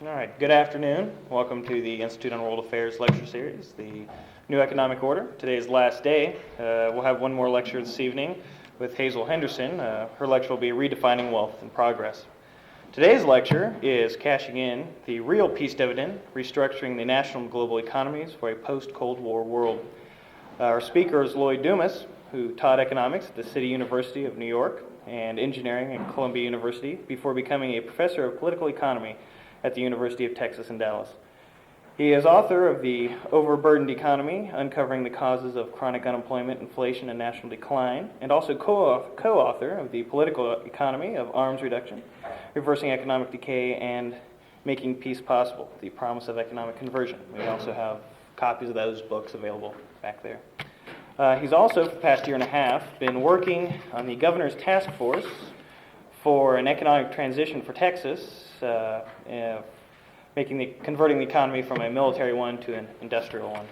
All right, good afternoon. Welcome to the Institute on World Affairs lecture series, the New Economic Order. Today's last day. We'll have one more lecture this evening with Hazel Henderson. Her lecture will be Redefining Wealth and Progress. Today's lecture is Cashing in the Real Peace Dividend, Restructuring the National and Global Economies for a Post-Cold War World. Our speaker is Lloyd Dumas, who taught economics at the City University of New York and engineering at Columbia University before becoming a professor of political economy at the University of Texas in Dallas. He is author of The Overburdened Economy, Uncovering the Causes of Chronic Unemployment, Inflation, and National Decline, and also co-author of The Political Economy of Arms Reduction, Reversing Economic Decay, and Making Peace Possible, The Promise of Economic Conversion. We also have copies of those books available back there. He's also, for the past year and a half, been working on the Governor's Task Force for an economic transition for Texas, converting the economy from a military one to an industrial one.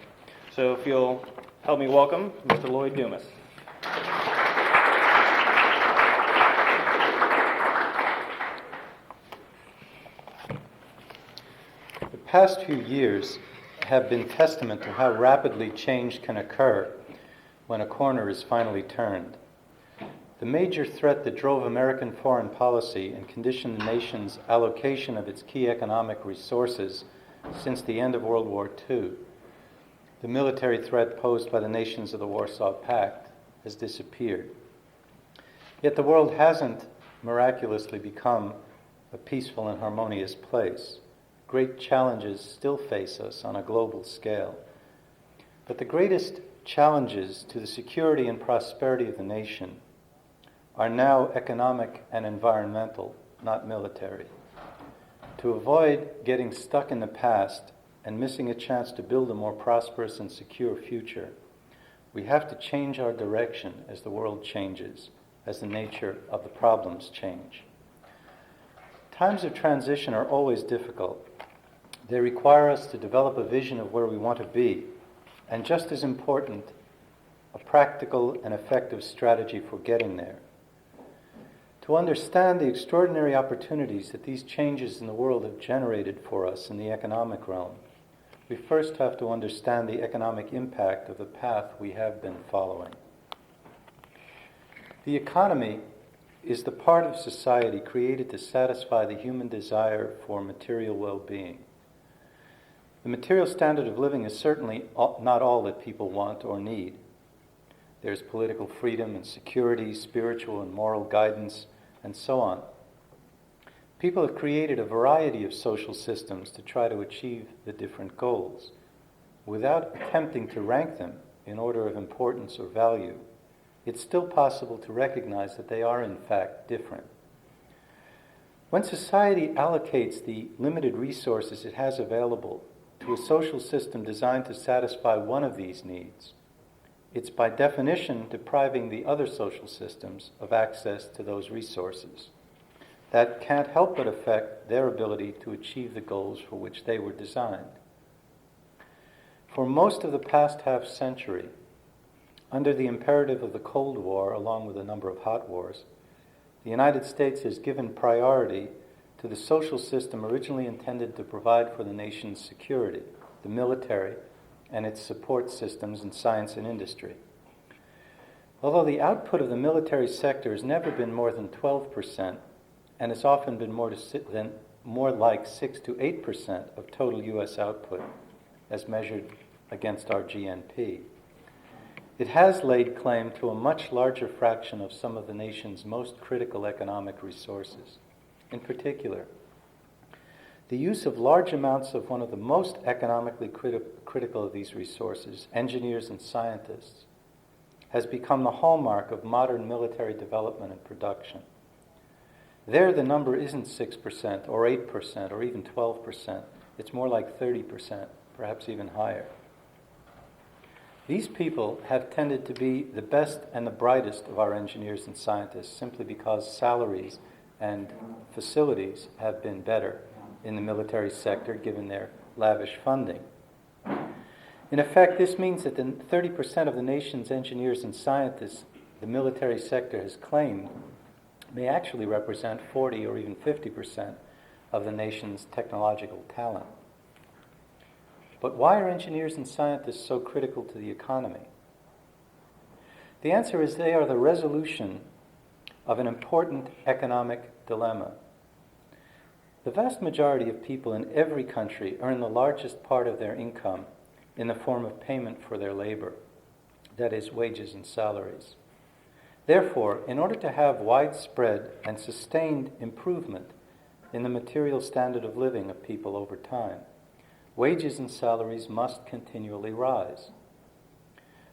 So if you'll help me welcome Mr. Lloyd Dumas. The past few years have been testament to how rapidly change can occur when a corner is finally turned. The major threat that drove American foreign policy and conditioned the nation's allocation of its key economic resources since the end of World War II, the military threat posed by the nations of the Warsaw Pact, has disappeared. Yet the world hasn't miraculously become a peaceful and harmonious place. Great challenges still face us on a global scale. But the greatest challenges to the security and prosperity of the nation are now economic and environmental, not military. To avoid getting stuck in the past and missing a chance to build a more prosperous and secure future, we have to change our direction as the world changes, as the nature of the problems change. Times of transition are always difficult. They require us to develop a vision of where we want to be, and just as important, a practical and effective strategy for getting there. To understand the extraordinary opportunities that these changes in the world have generated for us in the economic realm, we first have to understand the economic impact of the path we have been following. The economy is the part of society created to satisfy the human desire for material well-being. The material standard of living is certainly not all that people want or need. There's political freedom and security, spiritual and moral guidance, and so on. People have created a variety of social systems to try to achieve the different goals. Without attempting to rank them in order of importance or value, it's still possible to recognize that they are in fact different. When society allocates the limited resources it has available to a social system designed to satisfy one of these needs, it's by definition depriving the other social systems of access to those resources. That can't help but affect their ability to achieve the goals for which they were designed. For most of the past half century, under the imperative of the Cold War, along with a number of hot wars, the United States has given priority to the social system originally intended to provide for the nation's security, the military, and its support systems in science and industry. Although the output of the military sector has never been more than 12%, and has often been more like 6 to 8% of total U.S. output, as measured against our GNP, it has laid claim to a much larger fraction of some of the nation's most critical economic resources. In particular, the use of large amounts of one of the most economically critical of these resources, engineers and scientists, has become the hallmark of modern military development and production. There, the number isn't 6% or 8% or even 12%. It's more like 30%, perhaps even higher. These people have tended to be the best and the brightest of our engineers and scientists simply because salaries and facilities have been better in the military sector given their lavish funding. In effect, this means that the 30% of the nation's engineers and scientists the military sector has claimed may actually represent 40 or even 50% of the nation's technological talent. But why are engineers and scientists so critical to the economy? The answer is they are the resolution of an important economic dilemma. The vast majority of people in every country earn the largest part of their income in the form of payment for their labor, that is, wages and salaries. Therefore, in order to have widespread and sustained improvement in the material standard of living of people over time, wages and salaries must continually rise.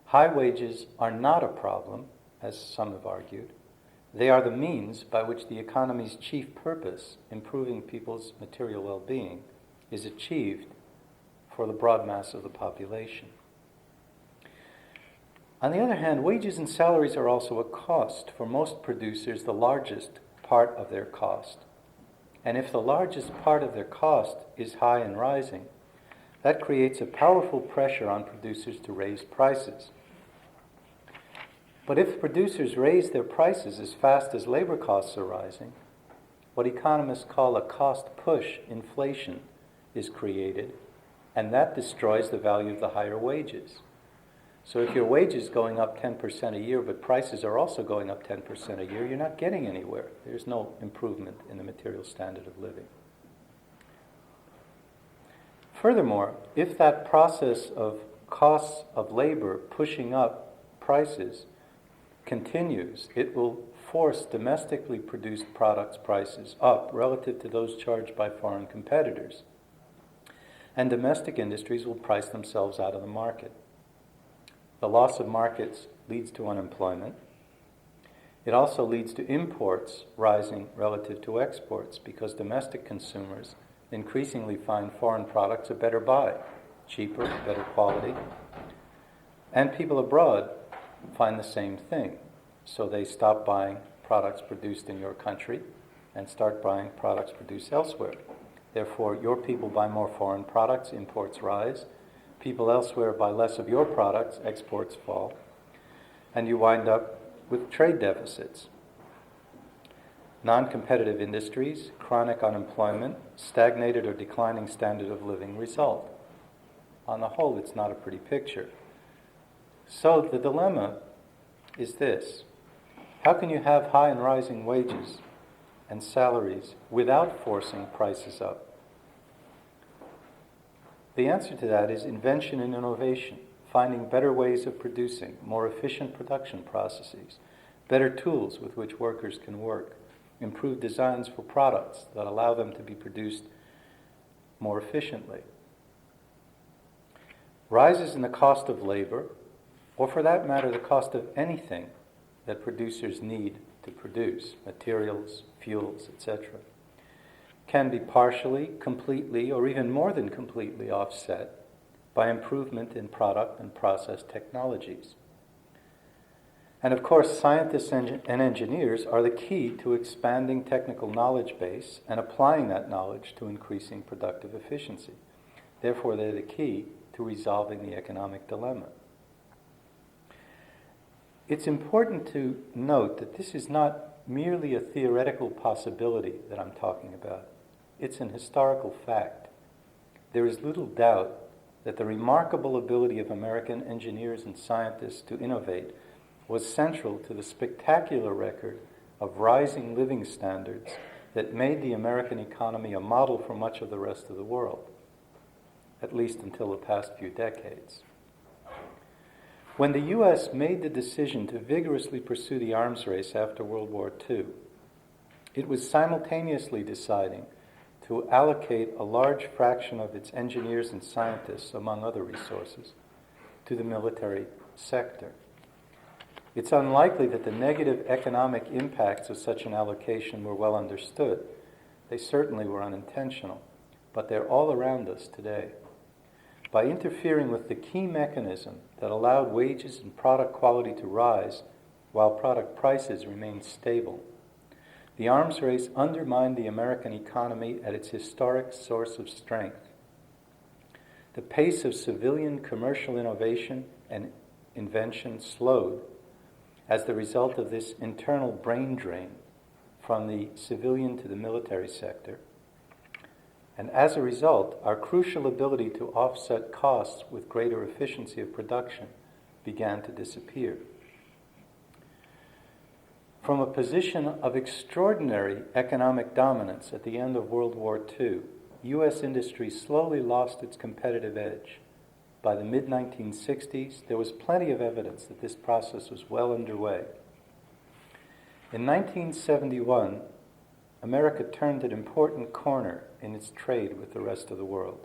High wages are not a problem, as some have argued. They are the means by which the economy's chief purpose, improving people's material well-being, is achieved for the broad mass of the population. On the other hand, wages and salaries are also a cost. For most producers, the largest part of their cost. And if the largest part of their cost is high and rising, that creates a powerful pressure on producers to raise prices. But if producers raise their prices as fast as labor costs are rising, what economists call a cost-push inflation is created, and that destroys the value of the higher wages. So if your wages going up 10% a year, but prices are also going up 10% a year, you're not getting anywhere. There's no improvement in the material standard of living. Furthermore, if that process of costs of labor pushing up prices continues, it will force domestically produced products' prices up relative to those charged by foreign competitors. And domestic industries will price themselves out of the market. The loss of markets leads to unemployment. It also leads to imports rising relative to exports because domestic consumers increasingly find foreign products a better buy, cheaper, better quality. And people abroad find the same thing. So they stop buying products produced in your country and start buying products produced elsewhere. Therefore, your people buy more foreign products, imports rise. People elsewhere buy less of your products, exports fall. And you wind up with trade deficits. Non-competitive industries, chronic unemployment, stagnated or declining standard of living result. On the whole, it's not a pretty picture. So the dilemma is this. How can you have high and rising wages and salaries without forcing prices up? The answer to that is invention and innovation, finding better ways of producing, more efficient production processes, better tools with which workers can work, improved designs for products that allow them to be produced more efficiently. Rises in the cost of labor, or for that matter, the cost of anything that producers need to produce, materials, fuels, etc., can be partially, completely, or even more than completely offset by improvement in product and process technologies. And of course, scientists and engineers are the key to expanding technical knowledge base and applying that knowledge to increasing productive efficiency. Therefore, they're the key to resolving the economic dilemma. It's important to note that this is not merely a theoretical possibility that I'm talking about. It's an historical fact. There is little doubt that the remarkable ability of American engineers and scientists to innovate was central to the spectacular record of rising living standards that made the American economy a model for much of the rest of the world, at least until the past few decades. When the U.S. made the decision to vigorously pursue the arms race after World War II, it was simultaneously deciding to allocate a large fraction of its engineers and scientists, among other resources, to the military sector. It's unlikely that the negative economic impacts of such an allocation were well understood. They certainly were unintentional, but they're all around us today. By interfering with the key mechanism that allowed wages and product quality to rise while product prices remained stable, the arms race undermined the American economy at its historic source of strength. The pace of civilian commercial innovation and invention slowed as the result of this internal brain drain from the civilian to the military sector. And as a result, our crucial ability to offset costs with greater efficiency of production began to disappear. From a position of extraordinary economic dominance at the end of World War II, U.S. industry slowly lost its competitive edge. By the mid-1960s, there was plenty of evidence that this process was well underway. In 1971, America turned an important corner in its trade with the rest of the world.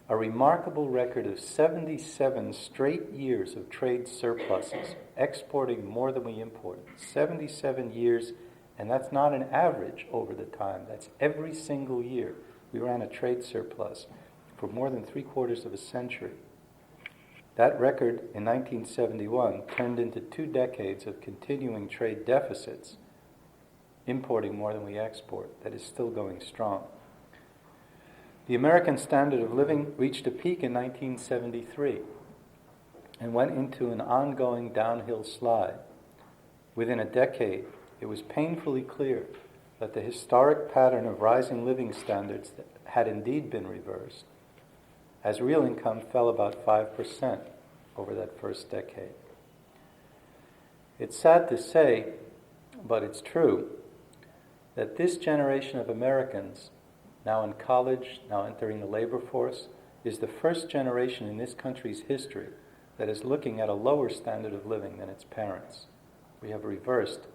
A remarkable record of 77 straight years of trade surpluses, exporting more than we imported. 77 years, and that's not an average over the time. That's every single year. We ran a trade surplus for more than 3/4 of a century. That record in 1971 turned into 2 decades of continuing trade deficits, importing more than we export. That is still going strong. The American standard of living reached a peak in 1973 and went into an ongoing downhill slide. Within a decade, it was painfully clear that the historic pattern of rising living standards had indeed been reversed, as real income fell about 5% over that first decade. It's sad to say, but it's true, that this generation of Americans, now in college, now entering the labor force, is the first generation in this country's history that is looking at a lower standard of living than its parents. We have reversed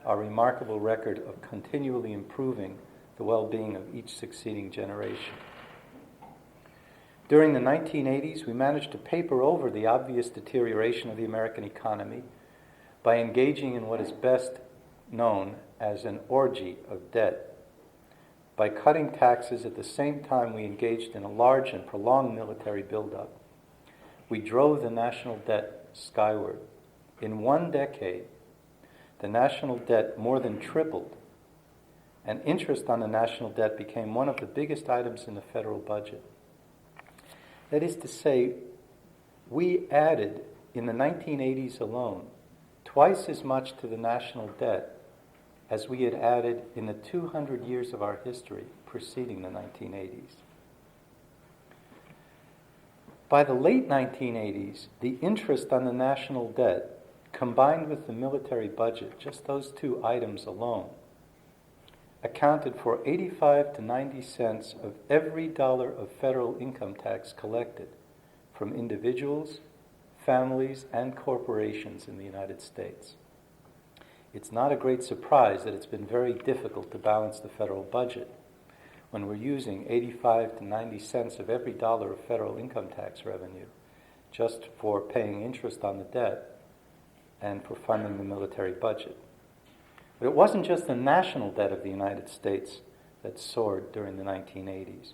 our remarkable record of continually improving the well-being of each succeeding generation. During the 1980s, we managed to paper over the obvious deterioration of the American economy by engaging in what is best known as an orgy of debt. By cutting taxes at the same time we engaged in a large and prolonged military buildup, we drove the national debt skyward. In 1 decade, the national debt more than tripled, and interest on the national debt became one of the biggest items in the federal budget. That is to say, we added, in the 1980s alone, twice as much to the national debt as we had added in the 200 years of our history preceding the 1980s. By the late 1980s, the interest on the national debt, combined with the military budget, just those 2 items alone, accounted for 85 to 90 cents of every dollar of federal income tax collected from individuals, families, and corporations in the United States. It's not a great surprise that it's been very difficult to balance the federal budget when we're using 85 to 90 cents of every dollar of federal income tax revenue just for paying interest on the debt and for funding the military budget. But it wasn't just the national debt of the United States that soared during the 1980s.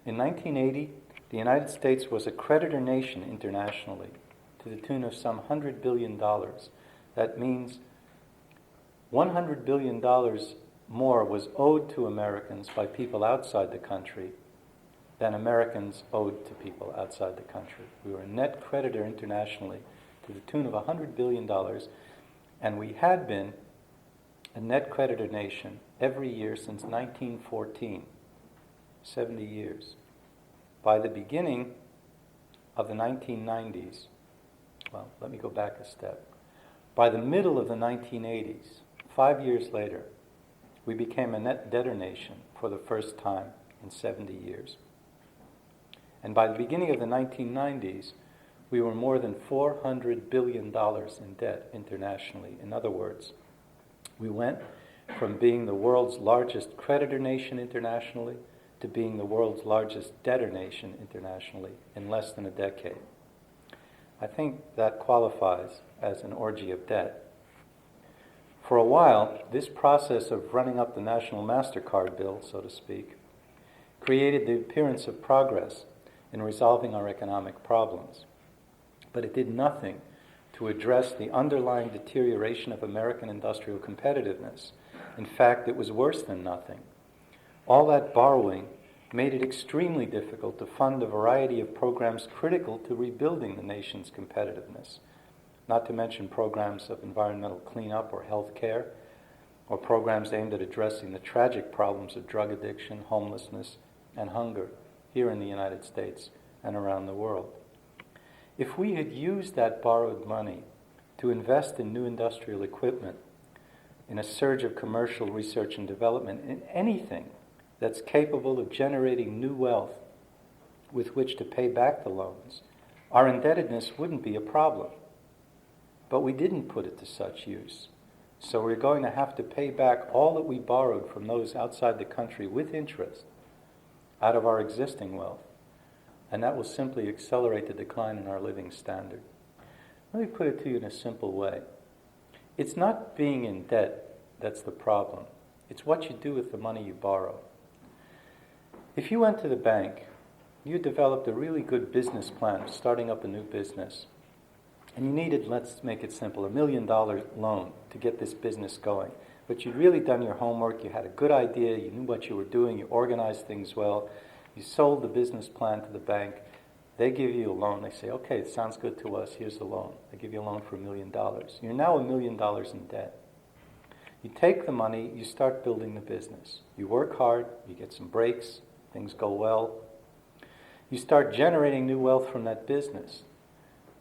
In 1980, the United States was a creditor nation internationally to the tune of some $100 billion. That means $100 billion more was owed to Americans by people outside the country than Americans owed to people outside the country. We were a net creditor internationally to the tune of $100 billion, and we had been a net creditor nation every year since 1914, 70 years. By the beginning of the 1990s, well, let me go back a step. By the middle of the 1980s, 5 years later, we became a net debtor nation for the first time in 70 years. And by the beginning of the 1990s, we were more than $400 billion in debt internationally. In other words, we went from being the world's largest creditor nation internationally to being the world's largest debtor nation internationally in less than a decade. I think that qualifies as an orgy of debt. For a while, this process of running up the national MasterCard bill, so to speak, created the appearance of progress in resolving our economic problems. But it did nothing to address the underlying deterioration of American industrial competitiveness. In fact, it was worse than nothing. All that borrowing made it extremely difficult to fund a variety of programs critical to rebuilding the nation's competitiveness, not to mention programs of environmental cleanup or health care, or programs aimed at addressing the tragic problems of drug addiction, homelessness, and hunger here in the United States and around the world. If we had used that borrowed money to invest in new industrial equipment, in a surge of commercial research and development, in anything that's capable of generating new wealth with which to pay back the loans, our indebtedness wouldn't be a problem. But we didn't put it to such use. So we're going to have to pay back all that we borrowed from those outside the country with interest out of our existing wealth. And that will simply accelerate the decline in our living standard. Let me put it to you in a simple way. It's not being in debt that's the problem. It's what you do with the money you borrow. If you went to the bank, you developed a really good business plan, starting up a new business, and you needed, let's make it simple, $1 million loan to get this business going. But you'd really done your homework, you had a good idea, you knew what you were doing, you organized things well, you sold the business plan to the bank, they give you a loan, they say, okay, it sounds good to us, here's the loan. They give you a loan for $1 million. You're now $1 million in debt. You take the money, you start building the business. You work hard, you get some breaks, things go well. You start generating new wealth from that business.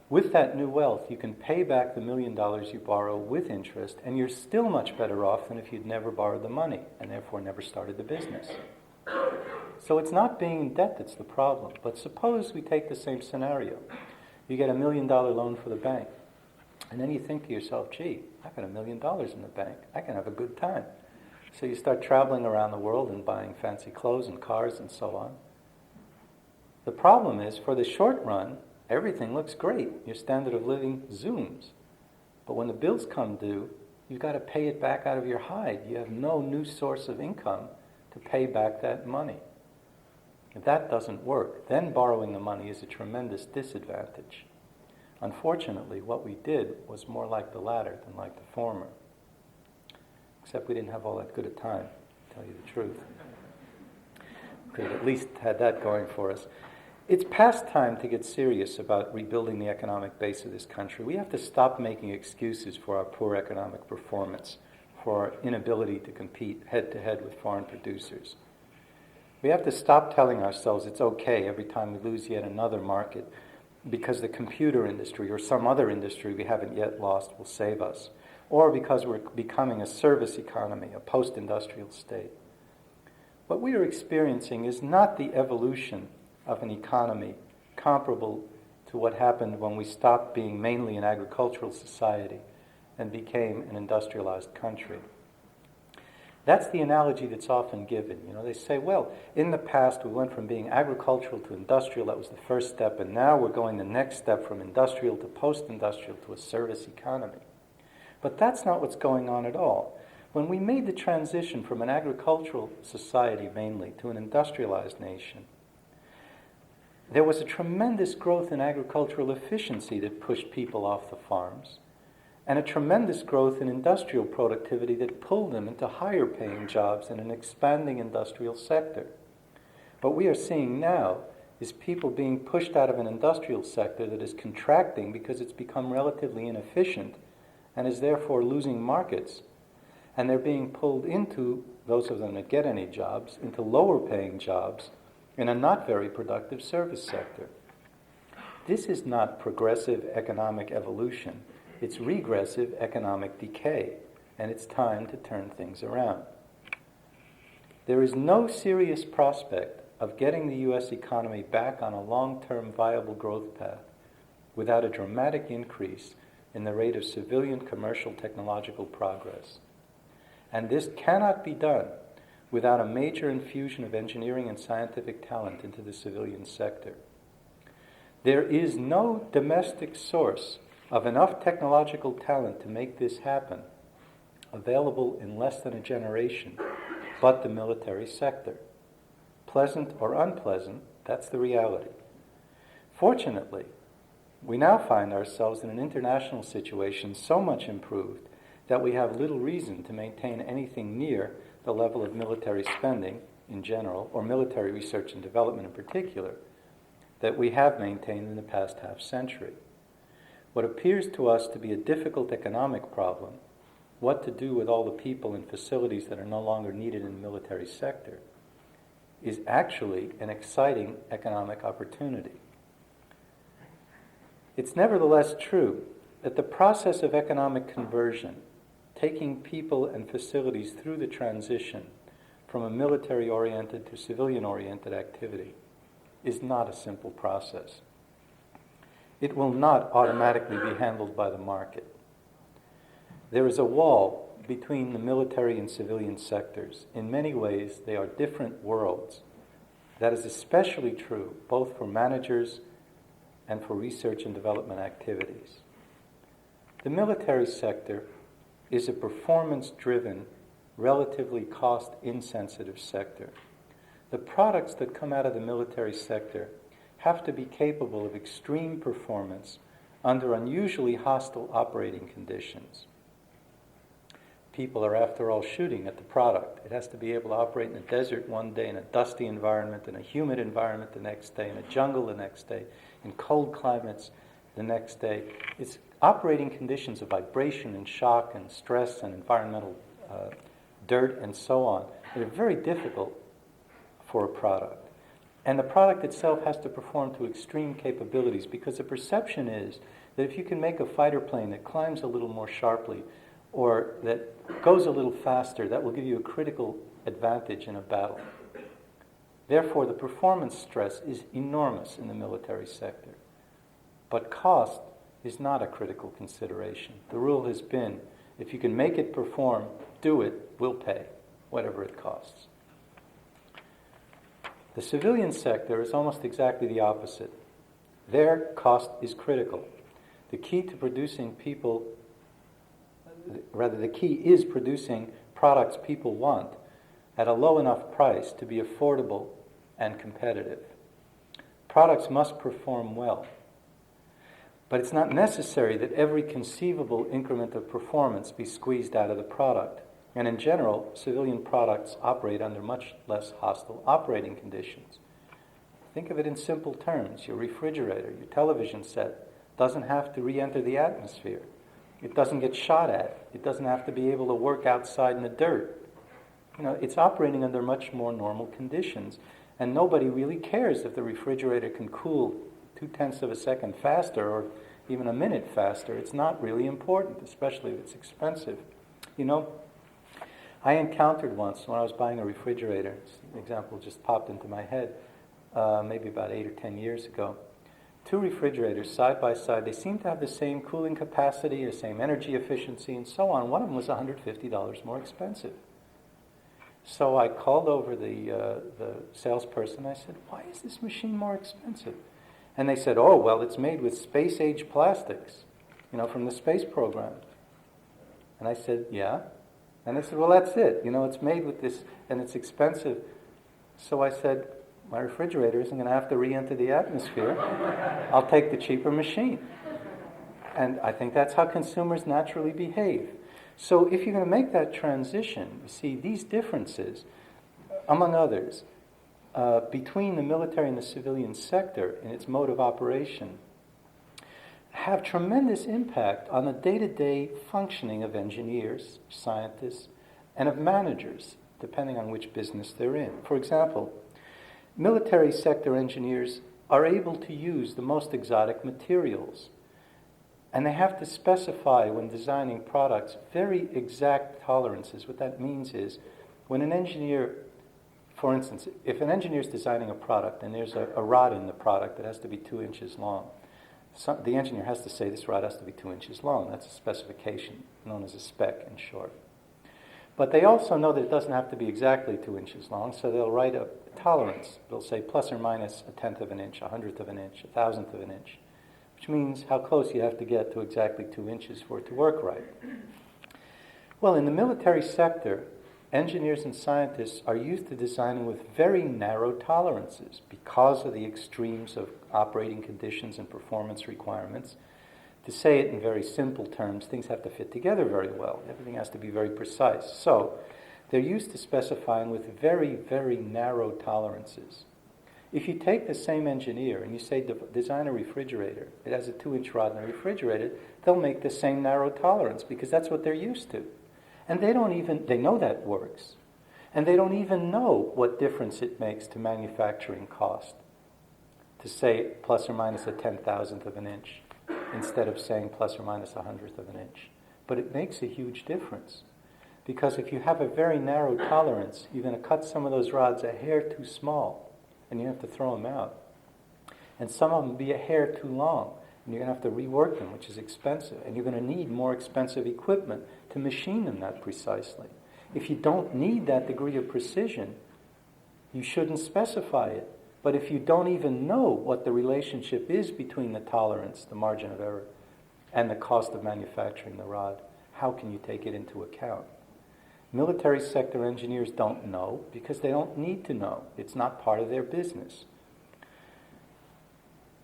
With that new wealth, you can pay back the $1 million you borrow with interest, and you're still much better off than if you'd never borrowed the money, and therefore never started the business. So it's not being in debt that's the problem. But suppose we take the same scenario. You get $1 million loan for the bank, and then you think to yourself, gee, I've got $1 million in the bank. I can have a good time. So you start traveling around the world and buying fancy clothes and cars and so on. The problem is, for the short run, everything looks great. Your standard of living zooms. But when the bills come due, you've got to pay it back out of your hide. You have no new source of income to pay back that money. If that doesn't work, then borrowing the money is a tremendous disadvantage. Unfortunately, what we did was more like the latter than like the former. Except we didn't have all that good a time, to tell you the truth. We could have at least had that going for us. It's past time to get serious about rebuilding the economic base of this country. We have to stop making excuses for our poor economic performance, for our inability to compete head-to-head with foreign producers. We have to stop telling ourselves it's okay every time we lose yet another market because the computer industry or some other industry we haven't yet lost will save us, or because we're becoming a service economy, a post-industrial state. What we are experiencing is not the evolution of an economy comparable to what happened when we stopped being mainly an agricultural society and became an industrialized country. That's the analogy that's often given. They say, well, in the past we went from being agricultural to industrial, that was the first step, and now we're going the next step from industrial to post-industrial to a service economy. But that's not what's going on at all. When we made the transition from an agricultural society mainly to an industrialized nation, there was a tremendous growth in agricultural efficiency that pushed people off the farms, and a tremendous growth in industrial productivity that pulled them into higher paying jobs in an expanding industrial sector. What we are seeing now is people being pushed out of an industrial sector that is contracting because it's become relatively inefficient and is therefore losing markets, and they're being pulled into, those of them that get any jobs, into lower paying jobs in a not very productive service sector. This is not progressive economic evolution. It's regressive economic decay, and it's time to turn things around. There is no serious prospect of getting the U.S. economy back on a long-term viable growth path without a dramatic increase in the rate of civilian commercial technological progress. And this cannot be done without a major infusion of engineering and scientific talent into the civilian sector. There is no domestic source of enough technological talent to make this happen available in less than a generation but the military sector. Pleasant or unpleasant, that's the reality. Fortunately, we now find ourselves in an international situation so much improved that we have little reason to maintain anything near the level of military spending in general, or military research and development in particular, that we have maintained in the past half century. What appears to us to be a difficult economic problem, what to do with all the people and facilities that are no longer needed in the military sector, is actually an exciting economic opportunity. It's nevertheless true that the process of economic conversion, taking people and facilities through the transition from a military-oriented to civilian-oriented activity, is not a simple process. It will not automatically be handled by the market. There is a wall between the military and civilian sectors. In many ways, they are different worlds. That is especially true both for managers and for research and development activities. The military sector is a performance-driven, relatively cost-insensitive sector. The products that come out of the military sector have to be capable of extreme performance under unusually hostile operating conditions. People are, after all, shooting at the product. It has to be able to operate in a desert one day, in a dusty environment, in a humid environment the next day, in a jungle the next day, in cold climates the next day. It's operating conditions of vibration and shock and stress and environmental dirt and so on that are very difficult for a product. And the product itself has to perform to extreme capabilities, because the perception is that if you can make a fighter plane that climbs a little more sharply or that goes a little faster, that will give you a critical advantage in a battle. Therefore, the performance stress is enormous in the military sector. But cost is not a critical consideration. The rule has been, if you can make it perform, do it, we'll pay, whatever it costs. The civilian sector is almost exactly the opposite. Their cost is critical. The key to producing the key is producing products people want at a low enough price to be affordable and competitive. Products must perform well. But it's not necessary that every conceivable increment of performance be squeezed out of the product. And in general, civilian products operate under much less hostile operating conditions. Think of it in simple terms. Your refrigerator, your television set, doesn't have to re-enter the atmosphere. It doesn't get shot at. It doesn't have to be able to work outside in the dirt. It's operating under much more normal conditions. And nobody really cares if the refrigerator can cool 0.2 of a second faster or even a minute faster. It's not really important, especially if it's expensive. I encountered once when I was buying a refrigerator, an example just popped into my head, maybe about 8 or 10 years ago. 2 refrigerators side by side. They seemed to have the same cooling capacity, the same energy efficiency, and so on. One of them was $150 more expensive. So I called over the salesperson. I said, "Why is this machine more expensive?" And they said, "Oh, well, it's made with space-age plastics, from the space program." And I said, "Yeah?" And they said, "Well, that's it. It's made with this, and it's expensive." So I said, "My refrigerator isn't going to have to re-enter the atmosphere. I'll take the cheaper machine." And I think that's how consumers naturally behave. So if you're going to make that transition, you see these differences, among others, between the military and the civilian sector in its mode of operation, have tremendous impact on the day-to-day functioning of engineers, scientists, and of managers, depending on which business they're in. For example, military sector engineers are able to use the most exotic materials, and they have to specify, when designing products, very exact tolerances. What that means is, when an engineer, for instance, if an engineer is designing a product and there's a rod in the product that has to be 2 inches long, the engineer has to say this rod has to be 2 inches long. That's a specification, known as a spec in short. But they also know that it doesn't have to be exactly 2 inches long, so they'll write a tolerance. They'll say plus or minus 1/10 of an inch, 100th of an inch, 1,000th of an inch, which means how close you have to get to exactly 2 inches for it to work right. Well, in the military sector, engineers and scientists are used to designing with very narrow tolerances because of the extremes of operating conditions and performance requirements. To say it in very simple terms, things have to fit together very well. Everything has to be very precise. So they're used to specifying with very, very narrow tolerances. If you take the same engineer and you say design a refrigerator, it has a 2-inch rod in the refrigerator, they'll make the same narrow tolerance because that's what they're used to. And they know that works. And they don't even know what difference it makes to manufacturing cost to say plus or minus a 10,000th of an inch instead of saying plus or minus a 100th of an inch. But it makes a huge difference. Because if you have a very narrow tolerance, you're going to cut some of those rods a hair too small, and you have to throw them out. And some of them be a hair too long, and you're going to have to rework them, which is expensive. And you're going to need more expensive equipment to machine them that precisely. If you don't need that degree of precision, you shouldn't specify it. But if you don't even know what the relationship is between the tolerance, the margin of error, and the cost of manufacturing the rod, how can you take it into account? Military sector engineers don't know because they don't need to know. It's not part of their business.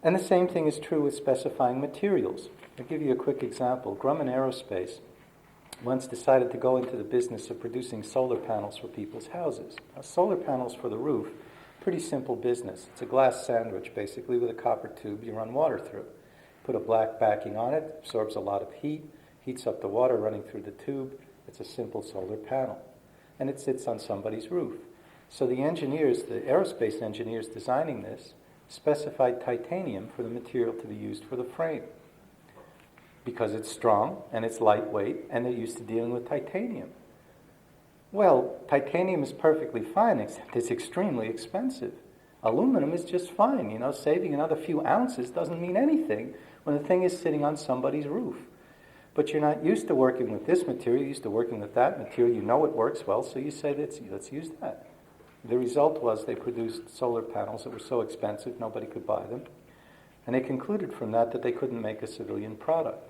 And the same thing is true with specifying materials. I'll give you a quick example. Grumman Aerospace once decided to go into the business of producing solar panels for people's houses. Now, solar panels for the roof, pretty simple business. It's a glass sandwich, basically, with a copper tube you run water through. Put a black backing on it, absorbs a lot of heat, heats up the water running through the tube. It's a simple solar panel. And it sits on somebody's roof. So the engineers, the aerospace engineers designing this, specified titanium for the material to be used for the frame. Because it's strong and it's lightweight and they're used to dealing with titanium. Well, titanium is perfectly fine, except it's extremely expensive. Aluminum is just fine, saving another few ounces doesn't mean anything when the thing is sitting on somebody's roof. But you're not used to working with this material, you're used to working with that material, you know it works well, so you say, let's use that. The result was they produced solar panels that were so expensive nobody could buy them. And they concluded from that they couldn't make a civilian product.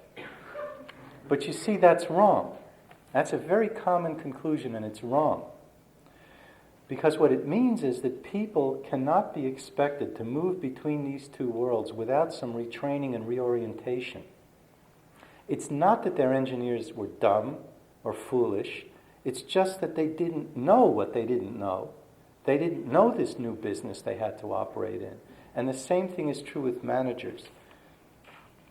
But you see, that's wrong. That's a very common conclusion, and it's wrong. Because what it means is that people cannot be expected to move between these two worlds without some retraining and reorientation. It's not that their engineers were dumb or foolish. It's just that they didn't know what they didn't know. They didn't know this new business they had to operate in. And the same thing is true with managers.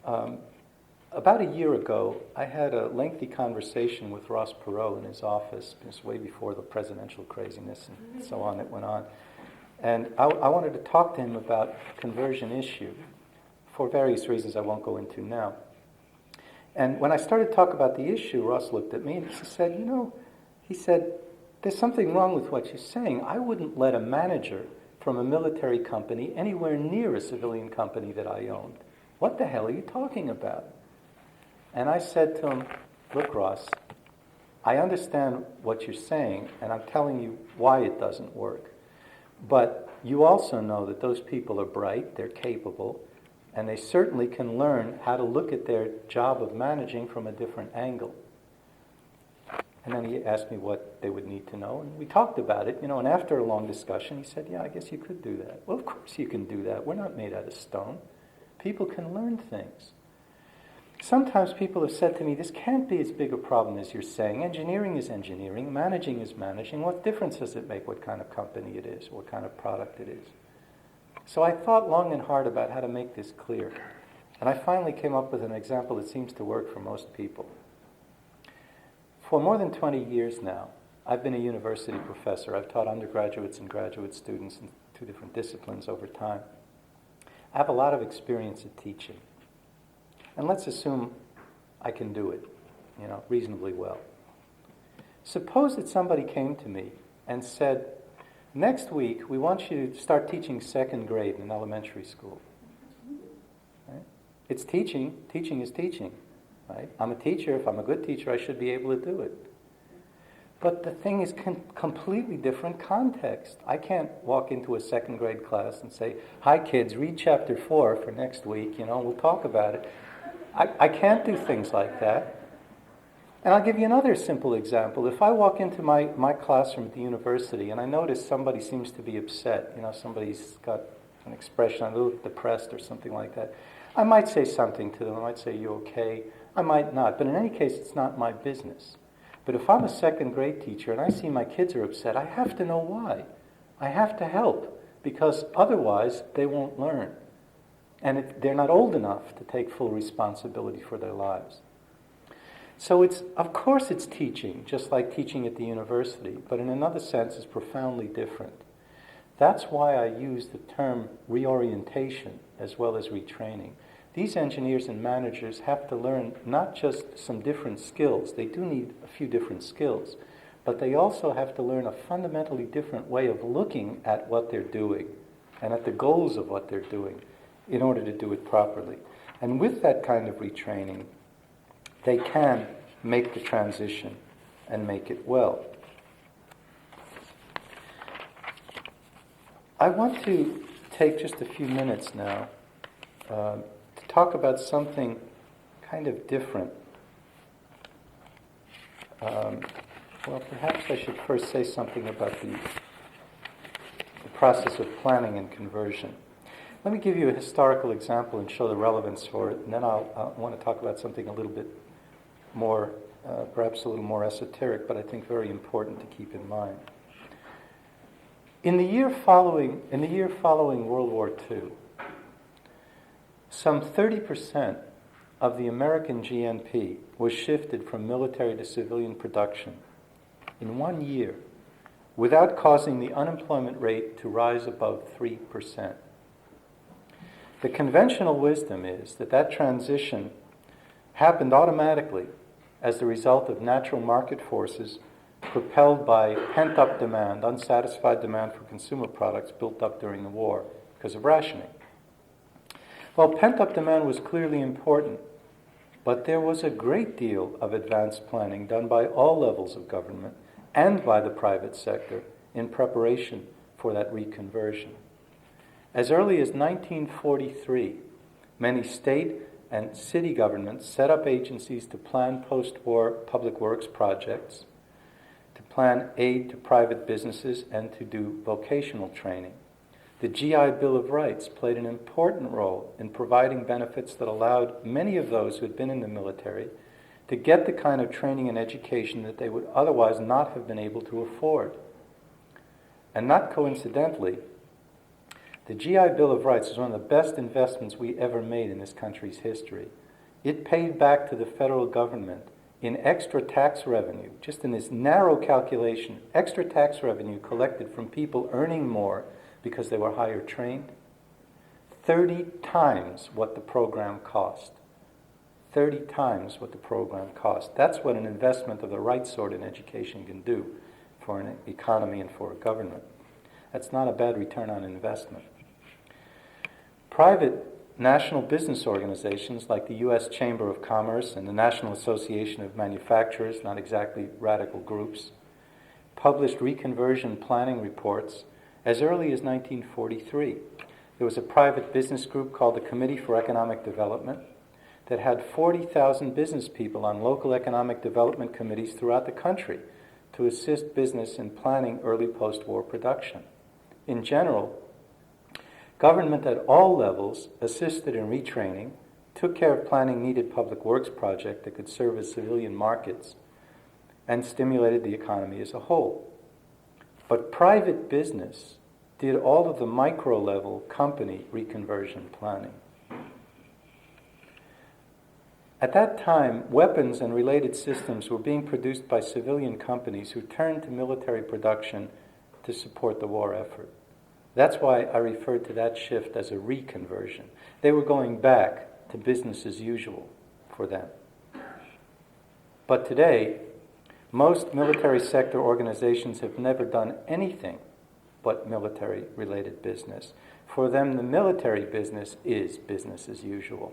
About a year ago, I had a lengthy conversation with Ross Perot in his office. It was way before the presidential craziness and so on that went on. And I wanted to talk to him about conversion issue for various reasons I won't go into now. And when I started to talk about the issue, Ross looked at me and he said, there's something wrong with what you're saying. I wouldn't let a manager from a military company anywhere near a civilian company that I owned. What the hell are you talking about? And I said to him, look, Ross, I understand what you're saying, and I'm telling you why it doesn't work. But you also know that those people are bright, they're capable, and they certainly can learn how to look at their job of managing from a different angle. And then he asked me what they would need to know, and we talked about it, and after a long discussion, he said, yeah, I guess you could do that. Well, of course you can do that. We're not made out of stone. People can learn things. Sometimes people have said to me, this can't be as big a problem as you're saying. Engineering is engineering, managing is managing. What difference does it make what kind of company it is, what kind of product it is? So I thought long and hard about how to make this clear. And I finally came up with an example that seems to work for most people. For more than 20 years now, I've been a university professor. I've taught undergraduates and graduate students in 2 different disciplines over time. I have a lot of experience at teaching. And let's assume I can do it, reasonably well. Suppose that somebody came to me and said, next week we want you to start teaching 2nd grade in elementary school. Right? It's teaching. Teaching is teaching. Right? I'm a teacher. If I'm a good teacher, I should be able to do it. But the thing is completely different context. I can't walk into a 2nd grade class and say, hi kids, read chapter 4 for next week, we'll talk about it. I can't do things like that. And I'll give you another simple example. If I walk into my classroom at the university and I notice somebody seems to be upset, somebody's got an expression, a little depressed or something like that, I might say something to them. I might say, you okay? I might not. But in any case, it's not my business. But if I'm a 2nd grade teacher and I see my kids are upset, I have to know why. I have to help, because otherwise they won't learn. And they're not old enough to take full responsibility for their lives. So of course it's teaching, just like teaching at the university, but in another sense it's profoundly different. That's why I use the term reorientation as well as retraining. These engineers and managers have to learn not just some different skills, they do need a few different skills, but they also have to learn a fundamentally different way of looking at what they're doing and at the goals of what they're doing in order to do it properly. And with that kind of retraining, they can make the transition and make it well. I want to take just a few minutes now to talk about something kind of different. Well, perhaps I should first say something about the process of planning and conversion. Let me give you a historical example and show the relevance for it, and then I'll want to talk about something a little bit more, perhaps a little more esoteric, but I think very important to keep in mind. In the year following World War II, some 30% of the American GNP was shifted from military to civilian production in 1 year, without causing the unemployment rate to rise above 3%. The conventional wisdom is that transition happened automatically as the result of natural market forces propelled by pent-up demand, unsatisfied demand for consumer products built up during the war because of rationing. Well, pent-up demand was clearly important, but there was a great deal of advanced planning done by all levels of government and by the private sector in preparation for that reconversion. As early as 1943, many state and city governments set up agencies to plan post-war public works projects, to plan aid to private businesses, and to do vocational training. The GI Bill of Rights played an important role in providing benefits that allowed many of those who had been in the military to get the kind of training and education that they would otherwise not have been able to afford. And not coincidentally, the GI Bill of Rights is one of the best investments we ever made in this country's history. It paid back to the federal government in extra tax revenue, just in this narrow calculation, extra tax revenue collected from people earning more because they were higher trained, 30 times what the program cost. 30 times what the program cost. That's what an investment of the right sort in education can do for an economy and for a government. That's not a bad return on investment. Private national business organizations like the U.S. Chamber of Commerce and the National Association of Manufacturers, not exactly radical groups, published reconversion planning reports as early as 1943. There was a private business group called the Committee for Economic Development that had 40,000 business people on local economic development committees throughout the country to assist business in planning early post-war production. In general, government at all levels assisted in retraining, took care of planning needed public works projects that could serve as civilian markets, and stimulated the economy as a whole. But private business did all of the micro-level company reconversion planning. At that time, weapons and related systems were being produced by civilian companies who turned to military production to support the war effort. That's why I referred to that shift as a reconversion. They were going back to business as usual for them. But today, most military sector organizations have never done anything but military-related business. For them, the military business is business as usual.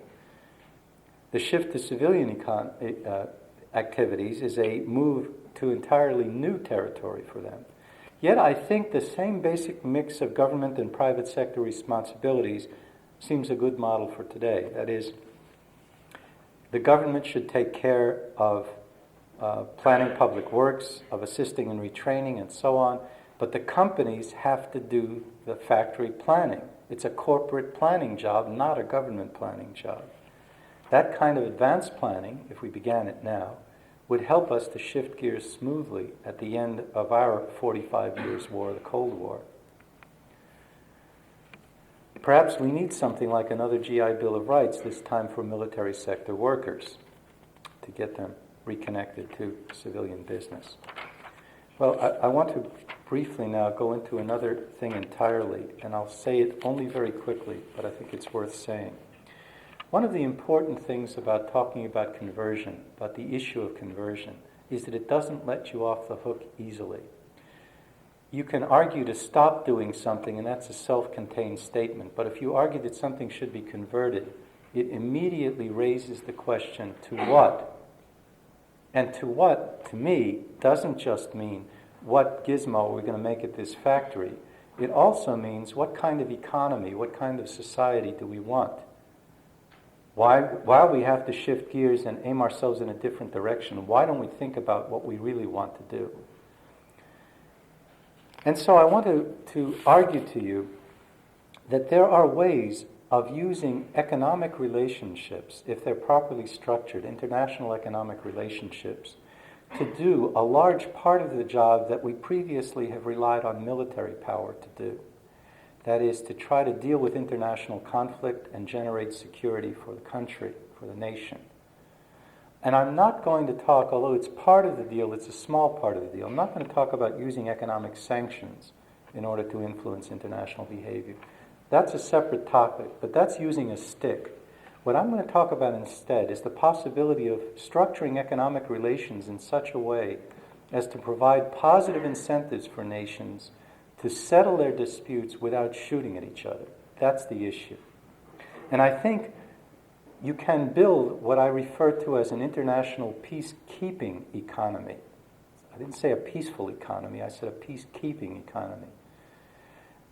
The shift to civilian activities is a move to entirely new territory for them. Yet I think the same basic mix of government and private sector responsibilities seems a good model for today. That is, the government should take care of planning public works, of assisting in retraining, and so on, but the companies have to do the factory planning. It's a corporate planning job, not a government planning job. That kind of advanced planning, if we began it now, would help us to shift gears smoothly at the end of our 45 years war, the Cold War. Perhaps we need something like another GI Bill of Rights, this time for military sector workers, to get them reconnected to civilian business. Well, I want to briefly now go into another thing entirely, and I'll say it only very quickly, but I think it's worth saying. One of the important things about talking about conversion, about the issue of conversion, is that it doesn't let you off the hook easily. You can argue to stop doing something, and that's a self-contained statement, but if you argue that something should be converted, it immediately raises the question, to what? And to what, to me, doesn't just mean what gizmo we're going to make at this factory. It also means what kind of economy, what kind of society do we want? While we have to shift gears and aim ourselves in a different direction, why don't we think about what we really want to do? And so I want to argue to you that there are ways of using economic relationships, if they're properly structured, international economic relationships, to do a large part of the job that we previously have relied on military power to do. That is, to try to deal with international conflict and generate security for the country, for the nation. And I'm not going to talk, although it's part of the deal, it's a small part of the deal, I'm not going to talk about using economic sanctions in order to influence international behavior. That's a separate topic, but that's using a stick. What I'm going to talk about instead is the possibility of structuring economic relations in such a way as to provide positive incentives for nations to settle their disputes without shooting at each other. That's the issue. And I think you can build what I refer to as an international peacekeeping economy. I didn't say a peaceful economy, I said a peacekeeping economy.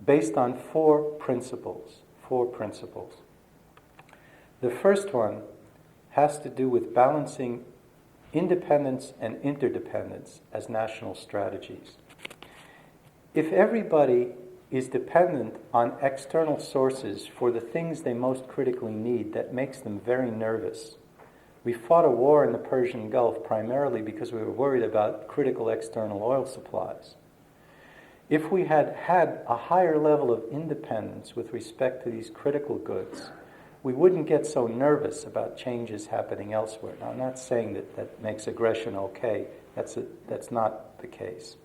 Based on four principles. The first one has to do with balancing independence and interdependence as national strategies. If everybody is dependent on external sources for the things they most critically need, that makes them very nervous. We fought a war in the Persian Gulf primarily because we were worried about critical external oil supplies. If we had had a higher level of independence with respect to these critical goods, we wouldn't get so nervous about changes happening elsewhere. Now, I'm not saying that makes aggression okay. That's not the case.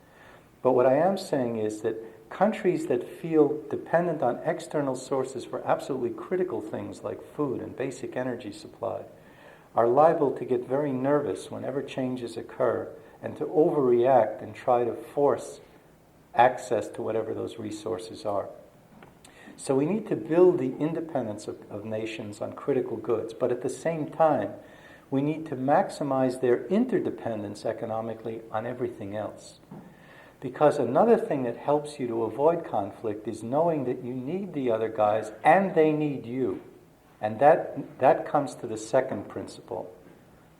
But what I am saying is that countries that feel dependent on external sources for absolutely critical things like food and basic energy supply are liable to get very nervous whenever changes occur and to overreact and try to force access to whatever those resources are. So we need to build the independence of nations on critical goods, but at the same time, we need to maximize their interdependence economically on everything else. Because another thing that helps you to avoid conflict is knowing that you need the other guys and they need you. And that comes to the second principle,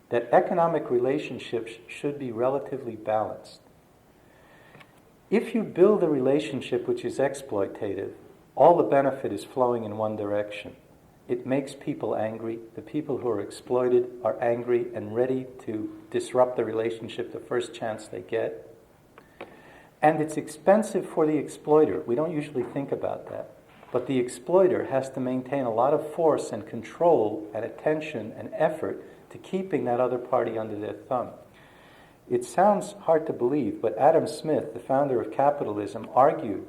that economic relationships should be relatively balanced. If you build a relationship which is exploitative, all the benefit is flowing in one direction. It makes people angry. The people who are exploited are angry and ready to disrupt the relationship the first chance they get. And it's expensive for the exploiter. We don't usually think about that. But the exploiter has to maintain a lot of force and control and attention and effort to keeping that other party under their thumb. It sounds hard to believe, but Adam Smith, the founder of capitalism, argued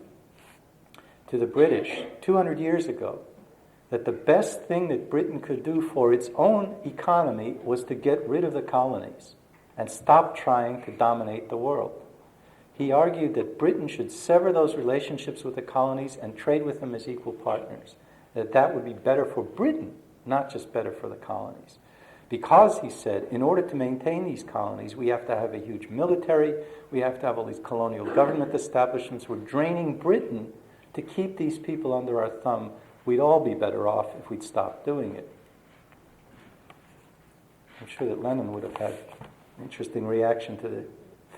to the British 200 years ago that the best thing that Britain could do for its own economy was to get rid of the colonies and stop trying to dominate the world. He argued that Britain should sever those relationships with the colonies and trade with them as equal partners, that would be better for Britain, not just better for the colonies. Because, he said, in order to maintain these colonies, we have to have a huge military, we have to have all these colonial government establishments. We're draining Britain to keep these people under our thumb. We'd all be better off if we'd stop doing it. I'm sure that Lenin would have had an interesting reaction to the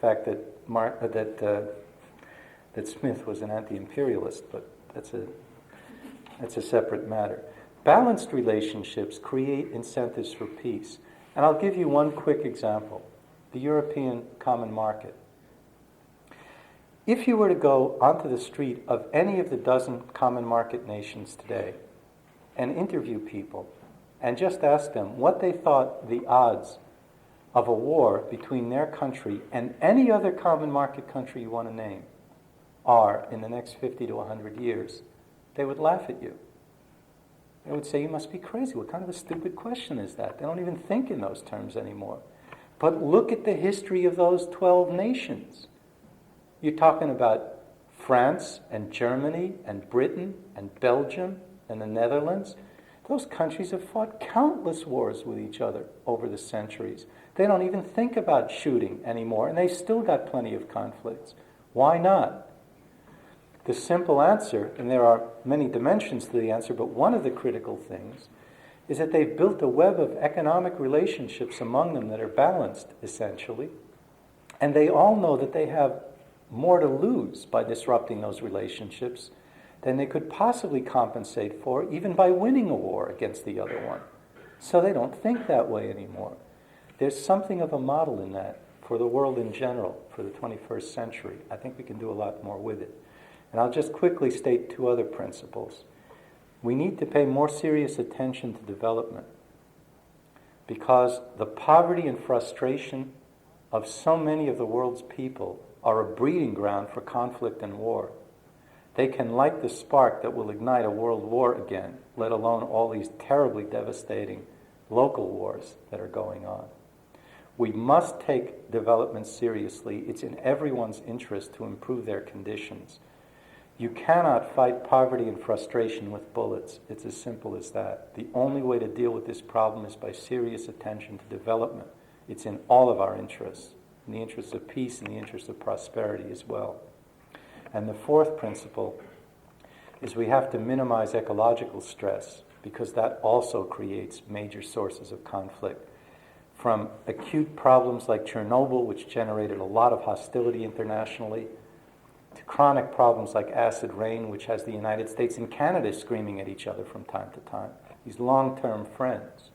fact that that Smith was an anti-imperialist, but that's a separate matter. Balanced relationships create incentives for peace. And I'll give you one quick example, the European common market. If you were to go onto the street of any of the dozen common market nations today and interview people and just ask them what they thought the odds of a war between their country and any other common market country you want to name are in the next 50 to 100 years, they would laugh at you. They would say, you must be crazy. What kind of a stupid question is that? They don't even think in those terms anymore. But look at the history of those 12 nations. You're talking about France and Germany and Britain and Belgium and the Netherlands. Those countries have fought countless wars with each other over the centuries. They don't even think about shooting anymore, and they've still got plenty of conflicts. Why not? The simple answer, and there are many dimensions to the answer, but one of the critical things is that they've built a web of economic relationships among them that are balanced, essentially, and they all know that they have more to lose by disrupting those relationships than they could possibly compensate for, even by winning a war against the other one. So they don't think that way anymore. There's something of a model in that for the world in general, for the 21st century. I think we can do a lot more with it. And I'll just quickly state two other principles. We need to pay more serious attention to development because the poverty and frustration of so many of the world's people are a breeding ground for conflict and war. They can light the spark that will ignite a world war again, let alone all these terribly devastating local wars that are going on. We must take development seriously. It's in everyone's interest to improve their conditions. You cannot fight poverty and frustration with bullets. It's as simple as that. The only way to deal with this problem is by serious attention to development. It's in all of our interests, in the interest of peace and the interest of prosperity as well. And the fourth principle is we have to minimize ecological stress because that also creates major sources of conflict. From acute problems like Chernobyl, which generated a lot of hostility internationally, to chronic problems like acid rain, which has the United States and Canada screaming at each other from time to time. These long-term friends.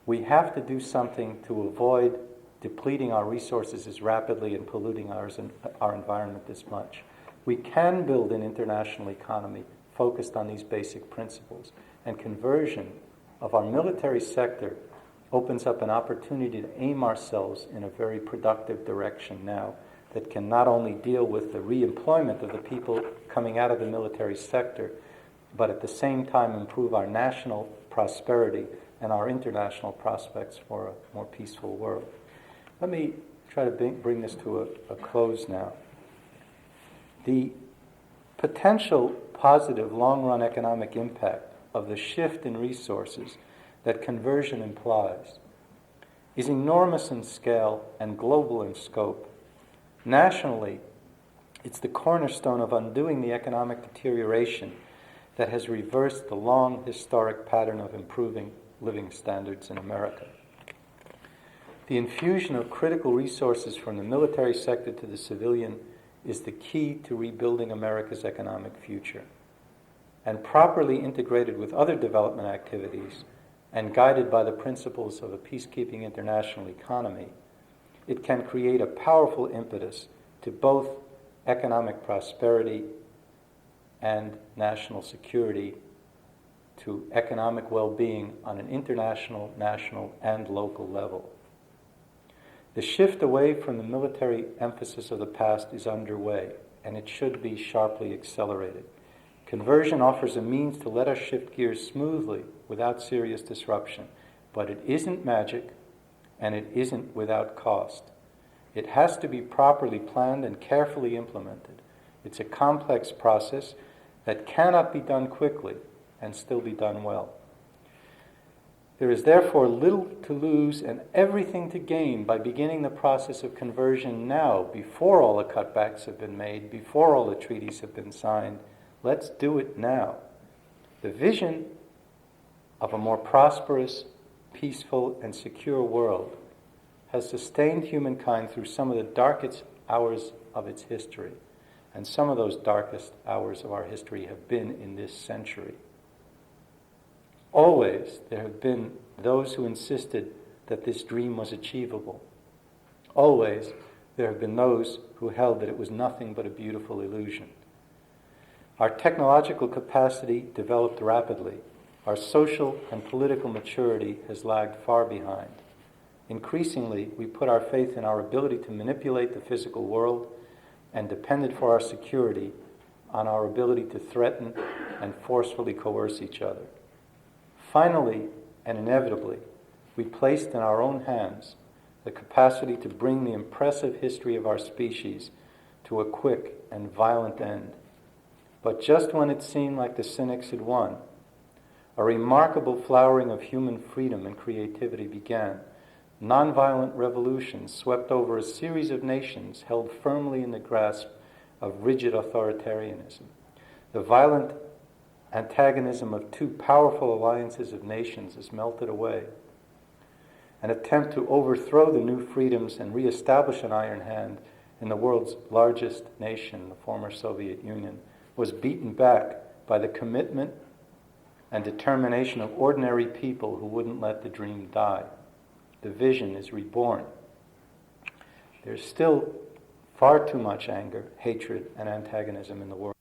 We have to do something to avoid depleting our resources as rapidly and polluting our environment this much. We can build an international economy focused on these basic principles. And conversion of our military sector opens up an opportunity to aim ourselves in a very productive direction now that can not only deal with the re-employment of the people coming out of the military sector, but at the same time improve our national prosperity and our international prospects for a more peaceful world. Let me try to bring this to a close now. The potential positive long-run economic impact of the shift in resources that conversion implies is enormous in scale and global in scope. Nationally, it's the cornerstone of undoing the economic deterioration that has reversed the long historic pattern of improving living standards in America. The infusion of critical resources from the military sector to the civilian is the key to rebuilding America's economic future. And properly integrated with other development activities and guided by the principles of a peacekeeping international economy, it can create a powerful impetus to both economic prosperity and national security, to economic well-being on an international, national, and local level. The shift away from the military emphasis of the past is underway, and it should be sharply accelerated. Conversion offers a means to let us shift gears smoothly without serious disruption, but it isn't magic, and it isn't without cost. It has to be properly planned and carefully implemented. It's a complex process that cannot be done quickly and still be done well. There is therefore little to lose and everything to gain by beginning the process of conversion now, before all the cutbacks have been made, before all the treaties have been signed. Let's do it now. The vision of a more prosperous, peaceful, and secure world has sustained humankind through some of the darkest hours of its history. And some of those darkest hours of our history have been in this century. Always there have been those who insisted that this dream was achievable. Always there have been those who held that it was nothing but a beautiful illusion. Our technological capacity developed rapidly. Our social and political maturity has lagged far behind. Increasingly, we put our faith in our ability to manipulate the physical world and depended for our security on our ability to threaten and forcefully coerce each other. Finally, and inevitably, we placed in our own hands the capacity to bring the impressive history of our species to a quick and violent end. But just when it seemed like the cynics had won, a remarkable flowering of human freedom and creativity began. Nonviolent revolutions swept over a series of nations held firmly in the grasp of rigid authoritarianism. The violent antagonism of two powerful alliances of nations has melted away. An attempt to overthrow the new freedoms and reestablish an iron hand in the world's largest nation, the former Soviet Union, was beaten back by the commitment and determination of ordinary people who wouldn't let the dream die. The vision is reborn. There's still far too much anger, hatred, and antagonism in the world.